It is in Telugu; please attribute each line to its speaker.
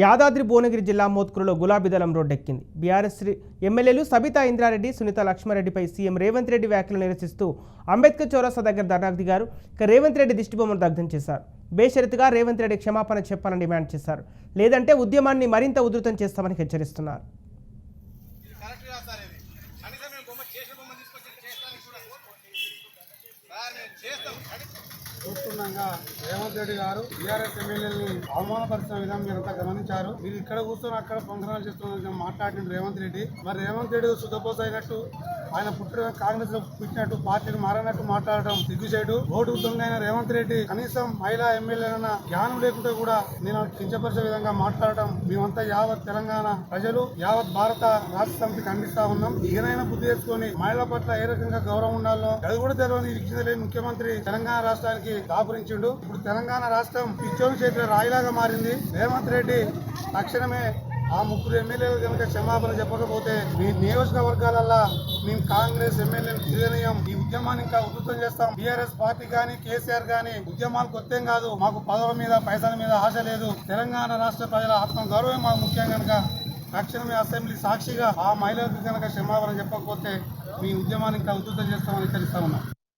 Speaker 1: యాదాద్రి భువనగిరి జిల్లా మోత్కూరులో గులాబీదళం రోడ్డెక్కింది. బీఆర్ఎస్ ఎమ్మెల్యేలు సబితా ఇంద్రారెడ్డి, సునీత లక్ష్మారెడ్డిపై సీఎం రేవంత్ రెడ్డి వ్యాఖ్యలు నిరసిస్తూ అంబేద్కర్ చౌరస్తా దగ్గర ధర్నాకు దిగారు. రేవంత్ రెడ్డి దిష్టిబొమ్మను దగ్ధం చేశారు. బేషరతుగా రేవంత్ రెడ్డి క్షమాపణ చెప్పాలని డిమాండ్ చేశారు. లేదంటే ఉద్యమాన్ని మరింత ఉధృతం చేస్తామని హెచ్చరిస్తున్నారు.
Speaker 2: చూస్తుండగా రేవంత్ రెడ్డి గారు టీఆర్ఎస్ ఎమ్మెల్యేని అవమానపరిచిన విధానం మీరంతా గమనించారు. మీరు ఇక్కడ కూర్చొని అక్కడ ఫంక్షనాలు చేస్తున్న మాట్లాడిన రేవంత్ రెడ్డి, మరి రేవంత్ రెడ్డి శుద్ధపోస అయినట్టు, ఆయన పుట్టిన కాంగ్రెస్ లో పుట్టినట్టు, పార్టీని మారనట్టు మాట్లాడటం సిగ్గుచేటు. ఓటు దొంగ అయిన రేవంత్ రెడ్డి కనీసం మహిళా ఎమ్మెల్యేలైనా జ్ఞానం లేకుంటే కూడా నేను కించపరిచే విధంగా మాట్లాడటం మేమంతా యావత్ తెలంగాణ ప్రజలు, యావత్ భారత రాష్ట్ర సమితి ఖండిస్తా ఉన్నాం. ఈయనైనా బుద్ధి తెచ్చుకొని మహిళల పట్ల ఏ రకంగా గౌరవం ఉండాలో అది కూడా తెలియని ముఖ్యమంత్రి తెలంగాణ రాష్ట్రానికి దాపురించిండు. ఇప్పుడు తెలంగాణ రాష్ట్రం పిచ్చోని చేతిలో రాయిలాగా మారింది. రేవంత్ రెడ్డి తక్షణమే ఆ ముగ్గురు ఎమ్మెల్యేలు కనుక క్షమాపణ చెప్పకపోతే మీ నియోజకవర్గాలల్లో మేము కాంగ్రెస్ ఎమ్మెల్యేలు తిరగనీయం. ఈ ఉద్యమాన్ని ఇంకా ఉధృతం చేస్తాం. టీఆర్ఎస్ పార్టీ కానీ కేసీఆర్ కానీ ఉద్యమాలు కొత్తేం కాదు. మాకు పదవుల మీద పైసల మీద ఆశ లేదు. తెలంగాణ రాష్ట్ర ప్రజల ఆత్మ గౌరవం మాకు ముఖ్యం కనుక తక్షణమే అసెంబ్లీ సాక్షిగా ఆ మహిళలకు కనుక క్షమాపణ చెప్పకపోతే మీ ఉద్యమాన్ని ఇంకా ఉధృతం చేస్తామని హెచ్చరిస్తా ఉన్నాం.